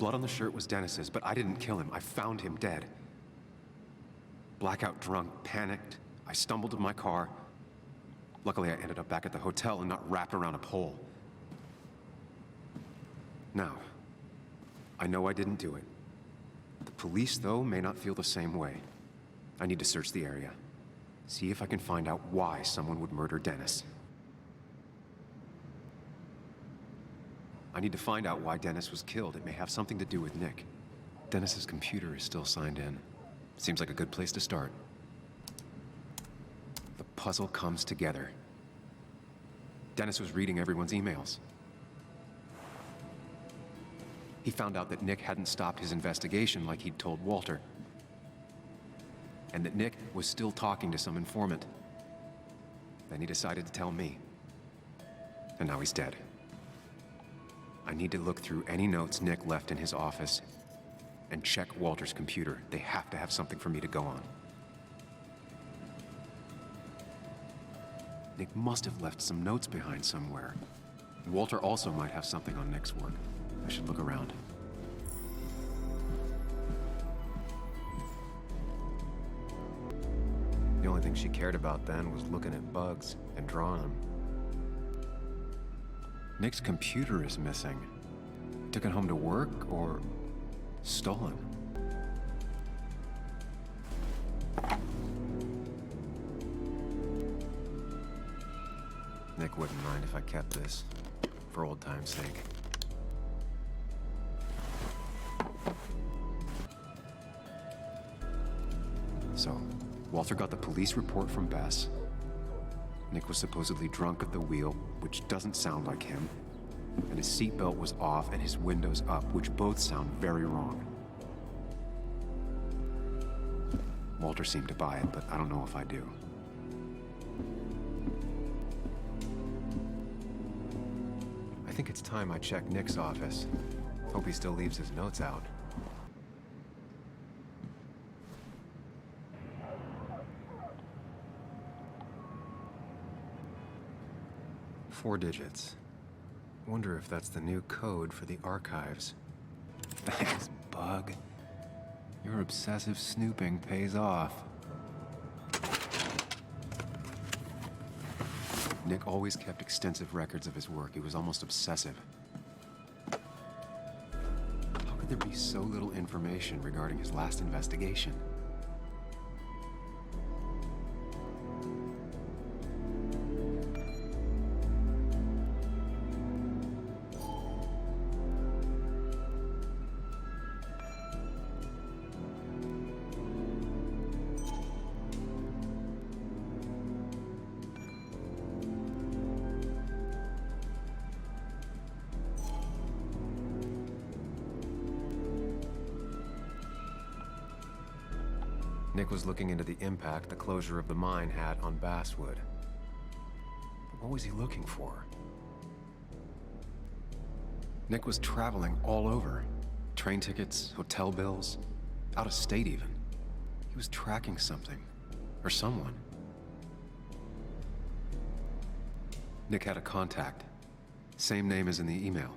blood on the shirt was Dennis's, but I didn't kill him. I found him dead. Blackout drunk, panicked. I stumbled to my car. Luckily, I ended up back at the hotel and not wrapped around a pole. Now, I know I didn't do it. The police, though, may not feel the same way. I need to search the area. See if I can find out why someone would murder Dennis. I need to find out why Dennis was killed. It may have something to do with Nick. Dennis's computer is still signed in. Seems like a good place to start. The puzzle comes together. Dennis was reading everyone's emails. He found out that Nick hadn't stopped his investigation like he'd told Walter. And that Nick was still talking to some informant. Then he decided to tell me. And now he's dead. I need to look through any notes Nick left in his office and check Walter's computer. They have to have something for me to go on. Nick must have left some notes behind somewhere. Walter also might have something on Nick's work. I should look around. The only thing she cared about then was looking at bugs and drawing them. Nick's computer is missing. Took it home to work or stolen? Nick wouldn't mind if I kept this, for old time's sake. So, Walter got the police report from Bass. Nick was supposedly drunk at the wheel, which doesn't sound like him. And his seatbelt was off and his windows up, which both sound very wrong. Walter seemed to buy it, but I don't know if I do. I think it's time I check Nick's office. Hope he still leaves his notes out. Four digits. Wonder if that's the new code for the archives. Thanks, Bug. Your obsessive snooping pays off. Nick always kept extensive records of his work. He was almost obsessive. How could there be so little information regarding his last investigation? Nick was looking into the impact the closure of the mine had on Basswood. But what was he looking for? Nick was traveling all over. Train tickets, hotel bills, out of state even. He was tracking something, or someone. Nick had a contact. Same name as in the email.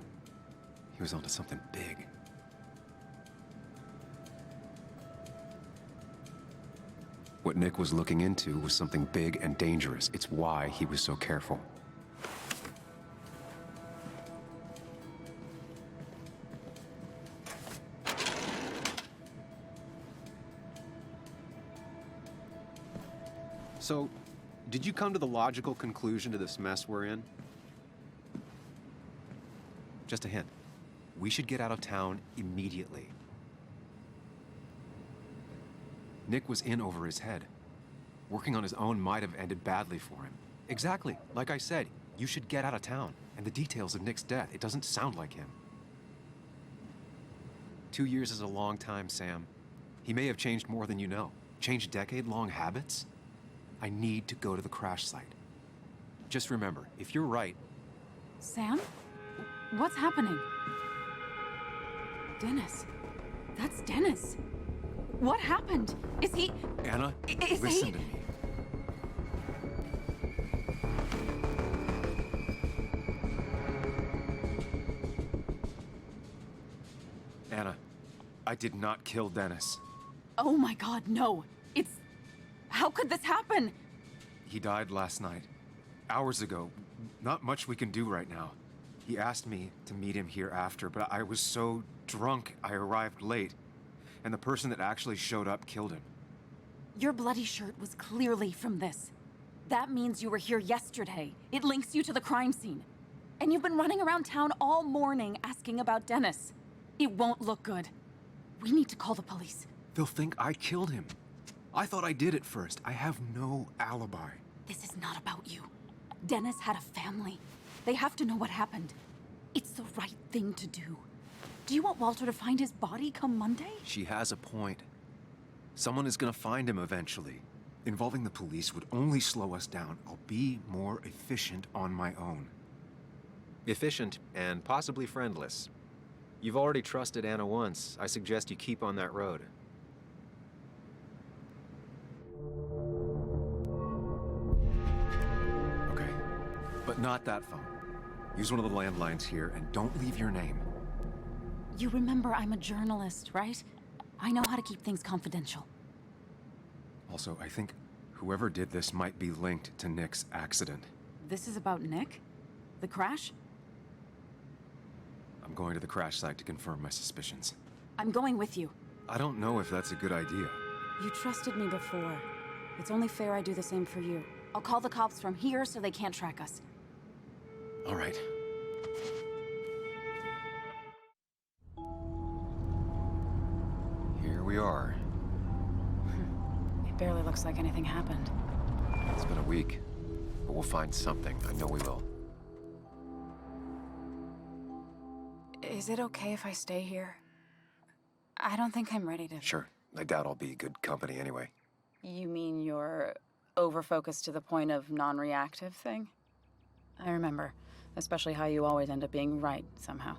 He was onto something big. What Nick was looking into was something big and dangerous. It's why he was so careful. So, did you come to the logical conclusion to this mess we're in? Just a hint. We should get out of town immediately. Nick was in over his head. Working on his own might have ended badly for him. Exactly. Like I said, you should get out of town. And the details of Nick's death, it doesn't sound like him. 2 years is a long time, Sam. He may have changed more than you know. Changed decade-long habits? I need to go to the crash site. Just remember, if you're right... Sam? What's happening? Dennis. That's Dennis. What happened? Is he... Anna, listen to me. Anna. I did not kill Dennis. Oh my god, no. It's... How could this happen? He died last night. Hours ago. Not much we can do right now. He asked me to meet him here after, but I was so drunk I arrived late. And the person that actually showed up killed him. Your bloody shirt was clearly from this. That means you were here yesterday. It links you to the crime scene. And you've been running around town all morning asking about Dennis. It won't look good. We need to call the police. They'll think I killed him. I thought I did at first. I have no alibi. This is not about you. Dennis had a family. They have to know what happened. It's the right thing to do. Do you want Walter to find his body come Monday? She has a point. Someone is gonna find him eventually. Involving the police would only slow us down. I'll be more efficient on my own. Efficient and possibly friendless. You've already trusted Anna once. I suggest you keep on that road. Okay. But not that phone. Use one of the landlines here and don't leave your name. You remember I'm a journalist, right? I know how to keep things confidential. Also, I think whoever did this might be linked to Nick's accident. This is about Nick? The crash? I'm going to the crash site to confirm my suspicions. I'm going with you. I don't know if that's a good idea. You trusted me before. It's only fair I do the same for you. I'll call the cops from here so they can't track us. All right. Here we are. It barely looks like anything happened. It's been a week, but we'll find something. I know we will. Is it okay if I stay here? I don't think I'm ready to... Sure. I doubt I'll be good company anyway. You mean you're over-focused to the point of non-reactive thing? I remember. Especially how you always end up being right, somehow.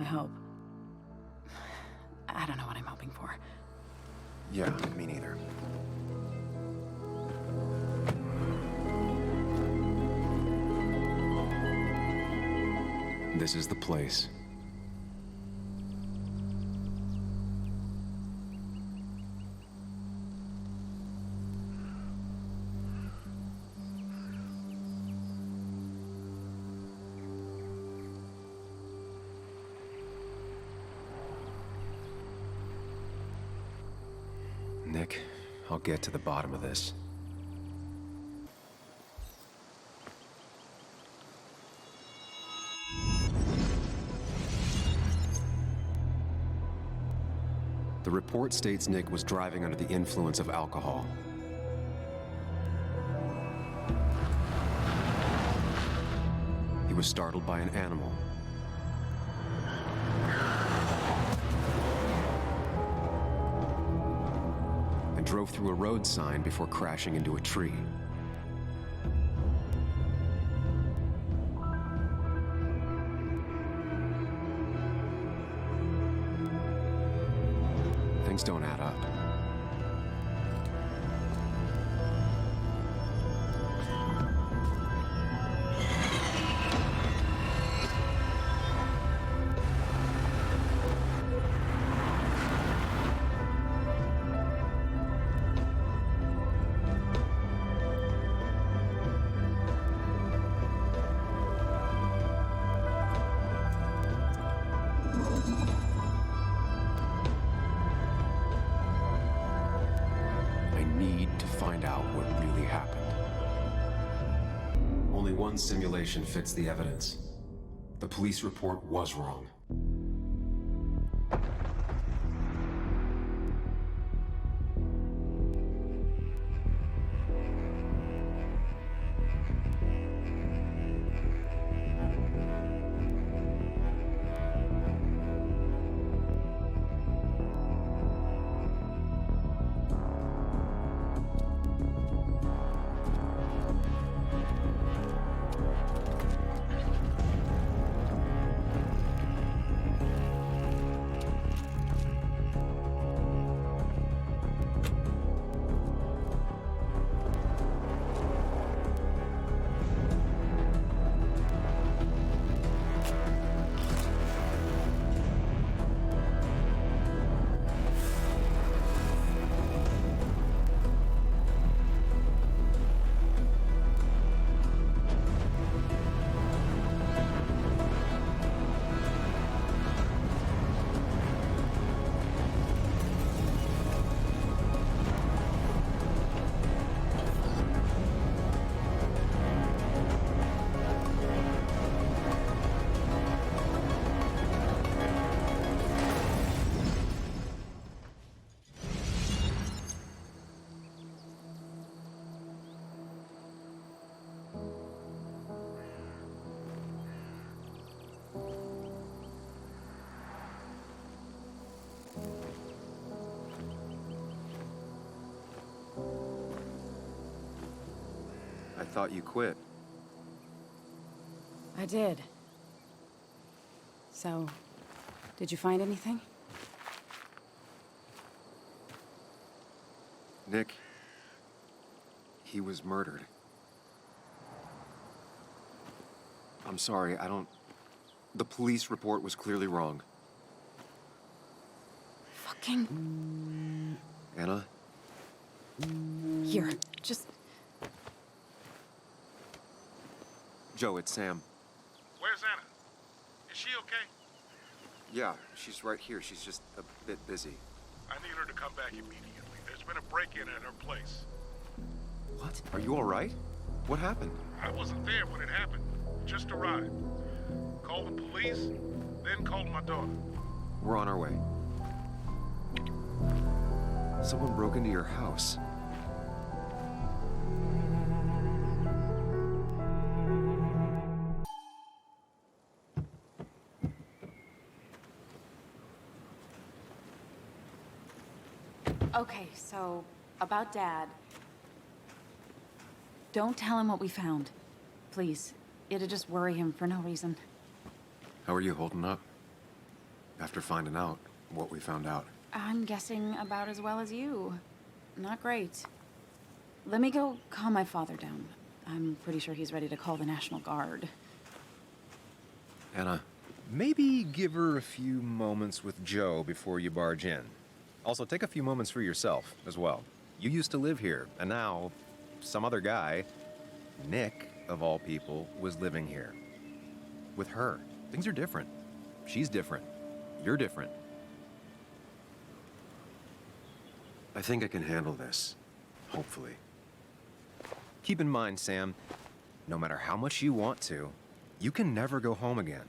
I hope. I don't know what I'm hoping for. Yeah, me neither. This is the place. Nick, I'll get to the bottom of this. The report states Nick was driving under the influence of alcohol. He was startled by an animal. And drove through a road sign before crashing into a tree. Things don't add up. One simulation fits the evidence. The police report was wrong. thought you quit. I did. So, did you find anything? Nick, he was murdered. I'm sorry, the police report was clearly wrong. Fucking... Anna? Here, just... Joe, it's Sam. Where's Anna? Is she okay? Yeah, she's right here. She's just a bit busy. I need her to come back immediately. There's been a break-in at her place. What? Are you all right? What happened? I wasn't there when it happened. Just arrived. Called the police, then called my daughter. We're on our way. Someone broke into your house. Okay, so, about Dad. Don't tell him what we found. Please. It'd just worry him for no reason. How are you holding up? After finding out what we found out. I'm guessing about as well as you. Not great. Let me go calm my father down. I'm pretty sure he's ready to call the National Guard. Anna, Maybe give her a few moments with Joe before you barge in. Also, take a few moments for yourself as well. You used to live here, and now some other guy, Nick, of all people, was living here. With her. Things are different. She's different. You're different. I think I can handle this. Hopefully. Keep in mind, Sam, no matter how much you want to, you can never go home again.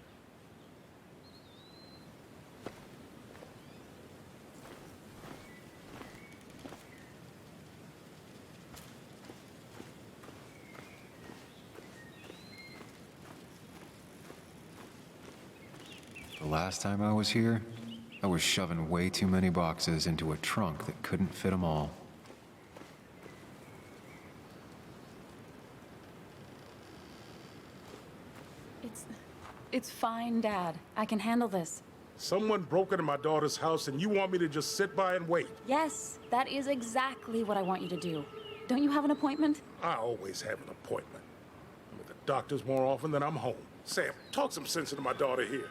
The last time I was here, I was shoving way too many boxes into a trunk that couldn't fit them all. It's fine, Dad. I can handle this. Someone broke into my daughter's house and you want me to just sit by and wait? Yes, that is exactly what I want you to do. Don't you have an appointment? I always have an appointment. I'm at the doctor's more often than I'm home. Sam, talk some sense into my daughter here.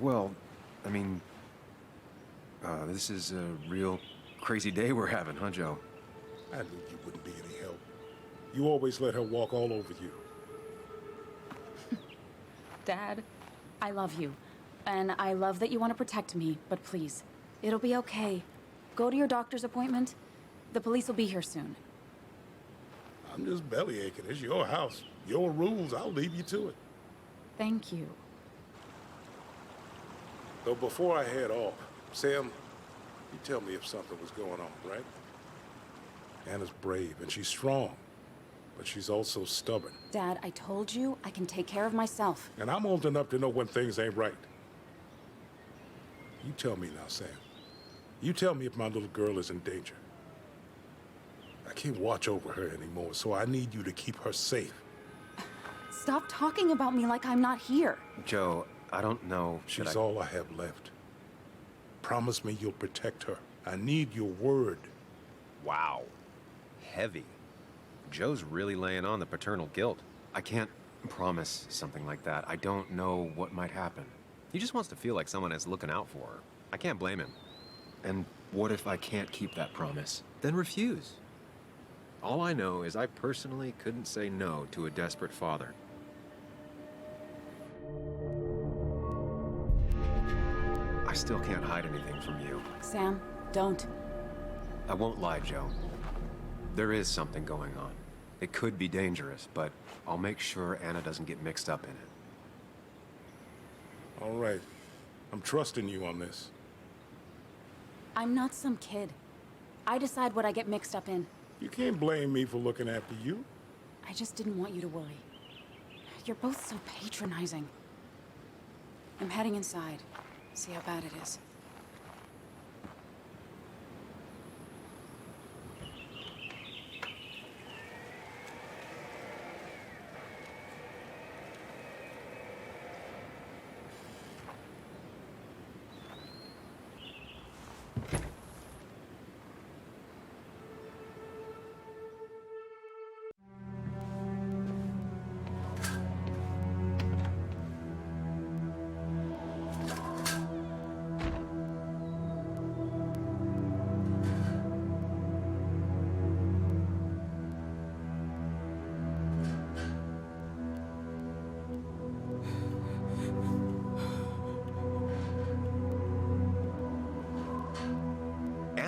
Well, I mean, this is a real crazy day we're having, huh, Joe? I knew you wouldn't be any help. You always let her walk all over you. Dad, I love you. And I love that you want to protect me, but please, it'll be okay. Go to your doctor's appointment. The police will be here soon. I'm just belly aching. It's your house. Your rules. I'll leave you to it. Thank you. Though before I head off, Sam, you tell me if something was going on, right? Anna's brave and she's strong, but she's also stubborn. Dad, I told you I can take care of myself. And I'm old enough to know when things ain't right. You tell me now, Sam. You tell me if my little girl is in danger. I can't watch over her anymore, so I need you to keep her safe. Stop talking about me like I'm not here. Joe, I don't know. She's all I have left. Promise me you'll protect her. I need your word. Wow. Heavy. Joe's really laying on the paternal guilt. I can't promise something like that. I don't know what might happen. He just wants to feel like someone is looking out for her. I can't blame him. And what if I can't keep that promise? Then refuse. All I know is I personally couldn't say no to a desperate father. I still can't hide anything from you. Sam, don't. I won't lie, Joe. There is something going on. It could be dangerous, but I'll make sure Anna doesn't get mixed up in it. All right. I'm trusting you on this. I'm not some kid. I decide what I get mixed up in. You can't blame me for looking after you. I just didn't want you to worry. You're both so patronizing. I'm heading inside. See how bad it is.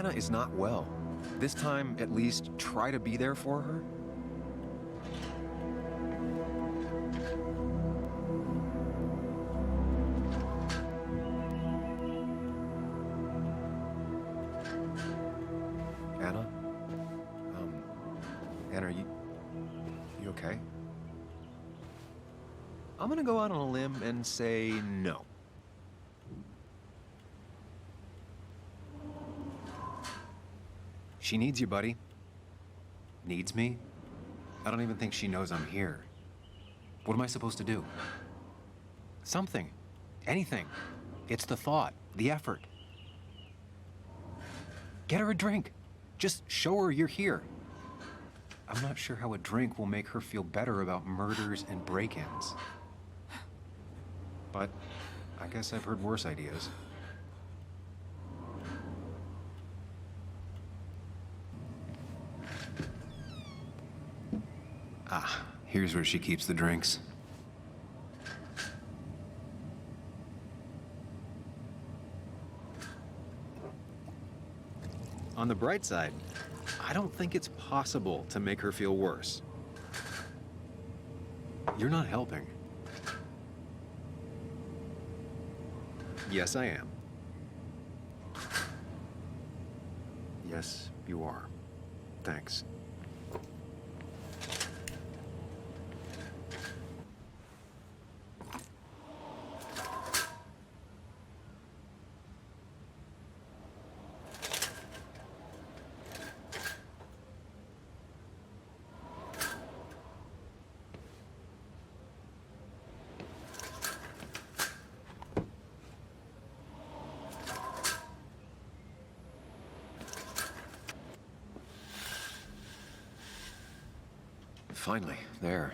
Anna is not well. This time, at least, try to be there for her. Anna? Anna, are you okay? I'm gonna go out on a limb and say no. She needs you, buddy. Needs me? I don't even think she knows I'm here. What am I supposed to do? Something. Anything. It's the thought, the effort. Get her a drink. Just show her you're here. I'm not sure how a drink will make her feel better about murders and break-ins. But I guess I've heard worse ideas. Ah, here's where she keeps the drinks. On the bright side, I don't think it's possible to make her feel worse. You're not helping. Yes, I am. Yes, you are. Thanks. Finally, there.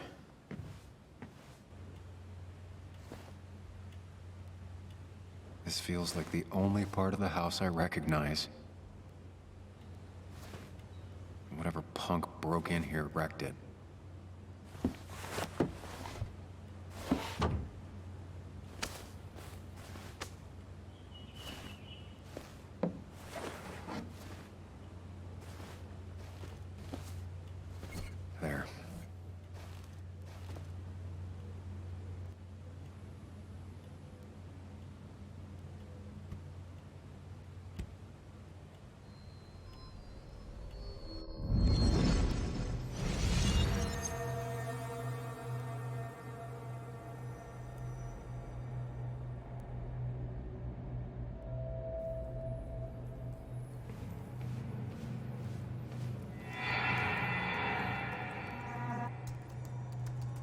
This feels like the only part of the house I recognize. Whatever punk broke in here wrecked it. There.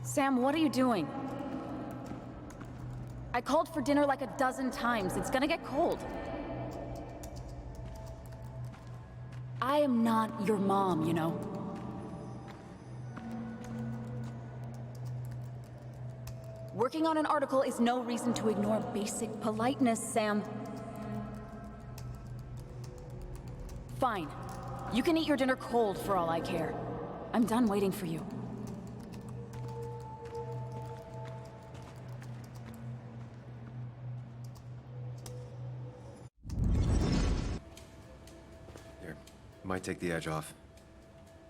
Sam, what are you doing? I called for dinner like a dozen times. It's gonna get cold. I am not your mom, you know. Working on an article is no reason to ignore basic politeness, Sam. Fine. You can eat your dinner cold for all I care. I'm done waiting for you. Might take the edge off.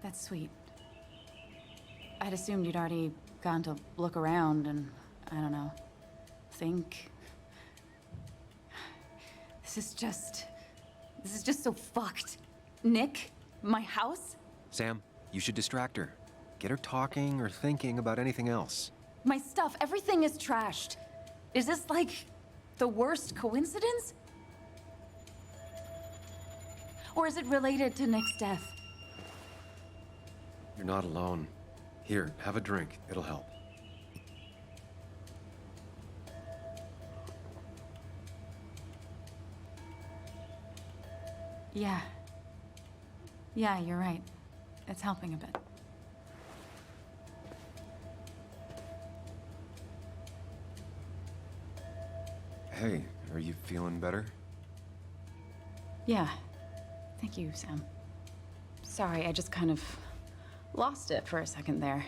That's sweet. I'd assumed you'd already gone to look around and, I don't know, think. This is just so fucked. Nick? My house? Sam, you should distract her. Get her talking or thinking about anything else. My stuff, everything is trashed. Is this like the worst coincidence? Or is it related to Nick's death? You're not alone. Here, have a drink. It'll help. Yeah. Yeah, you're right. It's helping a bit. Hey, are you feeling better? Yeah. Thank you, Sam. Sorry, I just kind of lost it for a second there.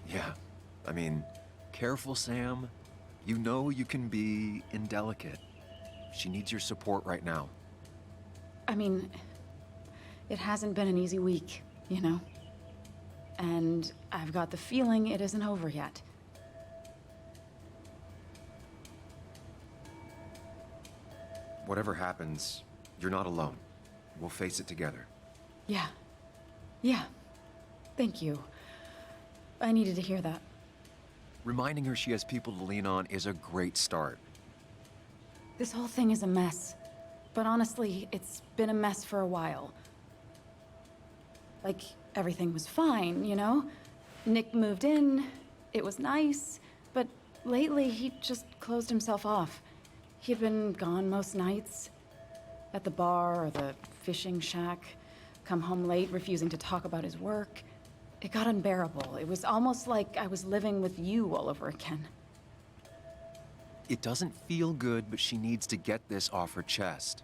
Yeah. I mean, careful, Sam. You know you can be indelicate. She needs your support right now. I mean, it hasn't been an easy week, you know? And I've got the feeling it isn't over yet. Whatever happens, you're not alone. We'll face it together. Yeah. Yeah. Thank you. I needed to hear that. Reminding her she has people to lean on is a great start. This whole thing is a mess. But honestly, it's been a mess for a while. Like, everything was fine, you know? Nick moved in, it was nice, but lately he just closed himself off. He'd been gone most nights. At the bar or the fishing shack. Come home late, refusing to talk about his work. It got unbearable. It was almost like I was living with you all over again. It doesn't feel good, but she needs to get this off her chest.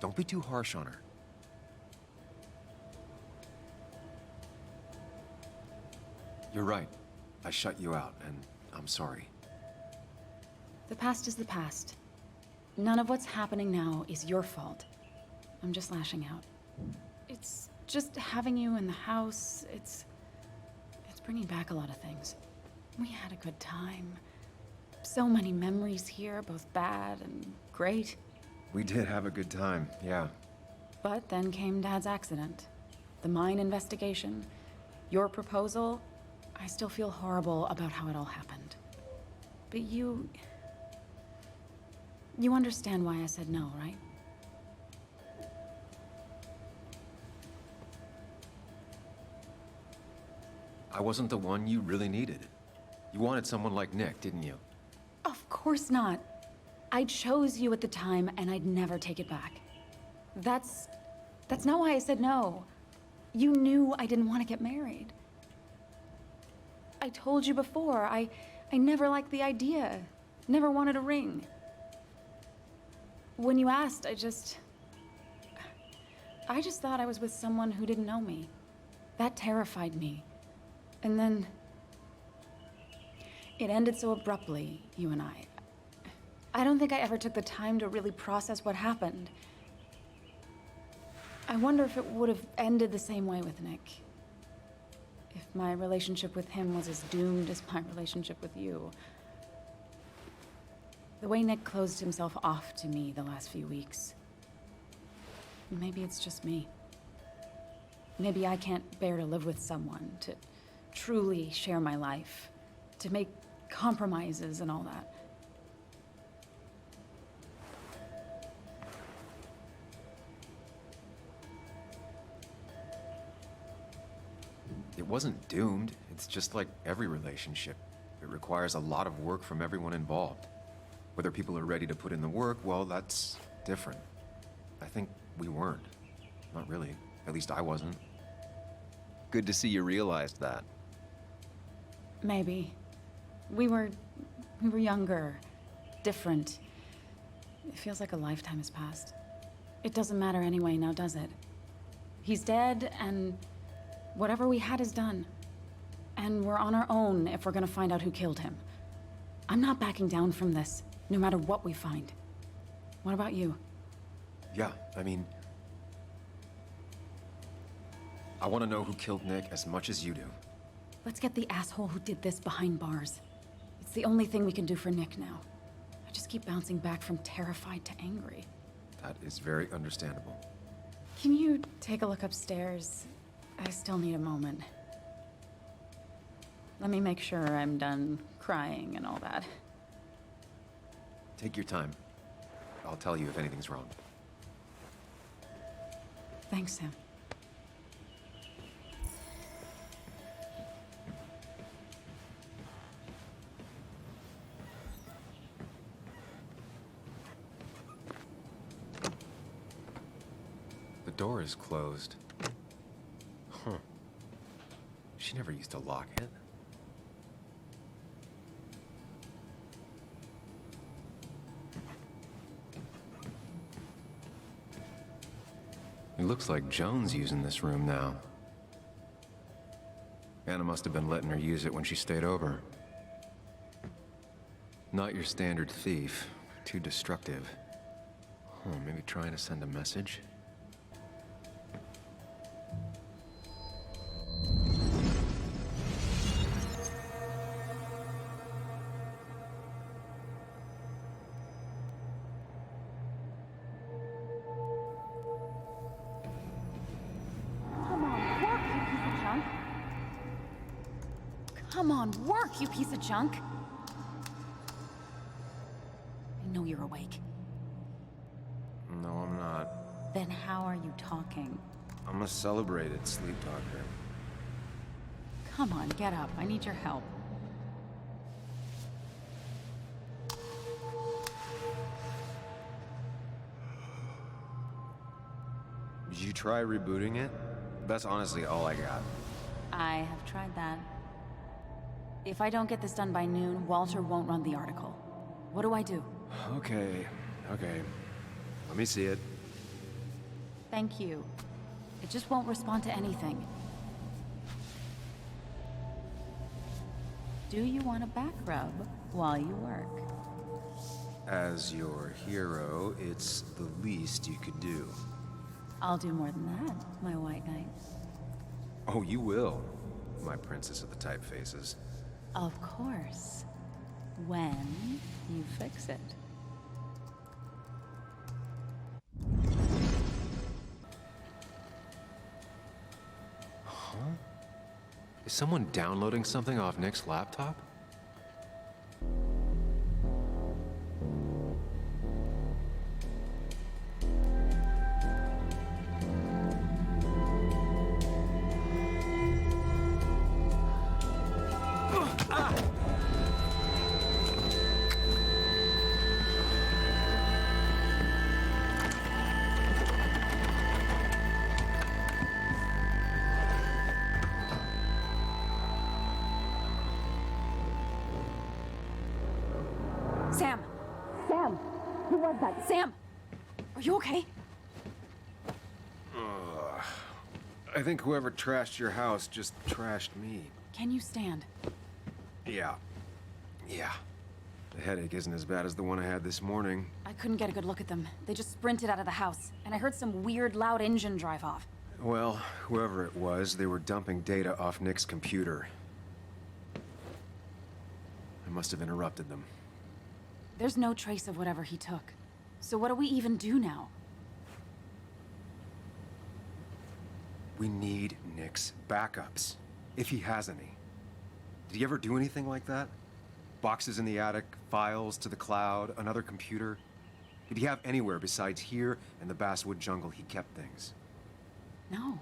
Don't be too harsh on her. You're right. I shut you out, and I'm sorry. The past is the past. None of what's happening now is your fault. I'm just lashing out. It's just having you in the house, it's bringing back a lot of things. We had a good time. So many memories here, both bad and great. We did have a good time, yeah. But then came Dad's accident. The mine investigation. Your proposal. I still feel horrible about how it all happened. But you understand why I said no, right? I wasn't the one you really needed. You wanted someone like Nick, didn't you? Of course not. I chose you at the time, and I'd never take it back. That's not why I said no. You knew I didn't want to get married. I told you before, I never liked the idea. Never wanted a ring. When you asked, I just thought I was with someone who didn't know me. That terrified me. And then it ended so abruptly, you and I. I don't think I ever took the time to really process what happened. I wonder if it would have ended the same way with Nick. If my relationship with him was as doomed as my relationship with you. The way Nick closed himself off to me the last few weeks. Maybe it's just me. Maybe I can't bear to live with someone, to truly share my life, to make compromises and all that. It wasn't doomed. It's just like every relationship. It requires a lot of work from everyone involved. Whether people are ready to put in the work, well, that's different. I think we weren't. Not really. At least I wasn't. Good to see you realized that. Maybe. We were younger, different. It feels like a lifetime has passed. It doesn't matter anyway now, does it? He's dead, and whatever we had is done. And we're on our own if we're gonna find out who killed him. I'm not backing down from this, no matter what we find. What about you? Yeah, I mean... I want to know who killed Nick as much as you do. Let's get the asshole who did this behind bars. It's the only thing we can do for Nick now. I just keep bouncing back from terrified to angry. That is very understandable. Can you take a look upstairs? I still need a moment. Let me make sure I'm done crying and all that. Take your time. I'll tell you if anything's wrong. Thanks, Sam. The door is closed. Huh. She never used to lock it. It looks like Joan's using this room now. Anna must have been letting her use it when she stayed over. Not your standard thief. too destructive. Maybe trying to send a message? Come on, work, you piece of junk! I know you're awake. No, I'm not. Then how are you talking? I'm a celebrated sleep talker. Come on, get up. I need your help. Did you try rebooting it? That's honestly all I got. I have tried that. If I don't get this done by noon, Walter won't run the article. What do I do? Okay. Let me see it. Thank you. It just won't respond to anything. Do you want a back rub while you work? As your hero, it's the least you could do. I'll do more than that, my white knight. Oh, you will, my princess of the typefaces. Of course. When you fix it. Huh? Is someone downloading something off Nick's laptop? Sam! Who was that? Sam! Are you okay? I think whoever trashed your house just trashed me. Can you stand? Yeah. The headache isn't as bad as the one I had this morning. I couldn't get a good look at them. They just sprinted out of the house, and I heard some weird, loud engine drive off. Well, whoever it was, they were dumping data off Nick's computer. I must have interrupted them. There's no trace of whatever he took. So what do we even do now? We need Nick's backups, if he has any. Did he ever do anything like that? Boxes in the attic, files to the cloud, another computer? Did he have anywhere besides here and the Basswood jungle he kept things? No.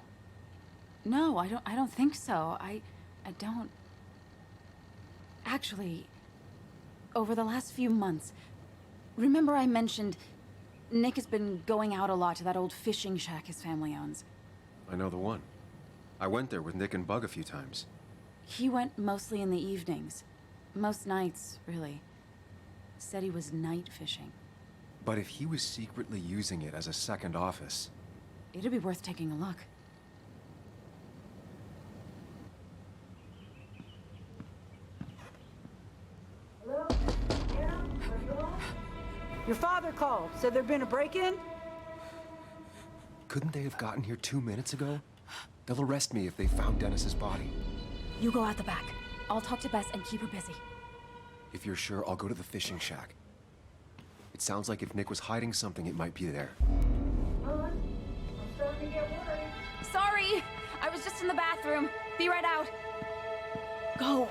No, I don't think so. I don't... Actually, over the last few months, remember I mentioned Nick has been going out a lot to that old fishing shack his family owns. I know the one. I went there with Nick and Bug a few times. He went mostly in the evenings. Most nights, really. Said he was night fishing. But if he was secretly using it as a second office... It'd be worth taking a look. Hello? Yeah? Your father called. Said there'd been a break-in? Couldn't they have gotten here 2 minutes ago? They'll arrest me if they found Dennis's body. You go out the back. I'll talk to Bess and keep her busy. If you're sure, I'll go to the fishing shack. It sounds like if Nick was hiding something, it might be there. I'm starting to get worried. Sorry! I was just in the bathroom. Be right out. Go.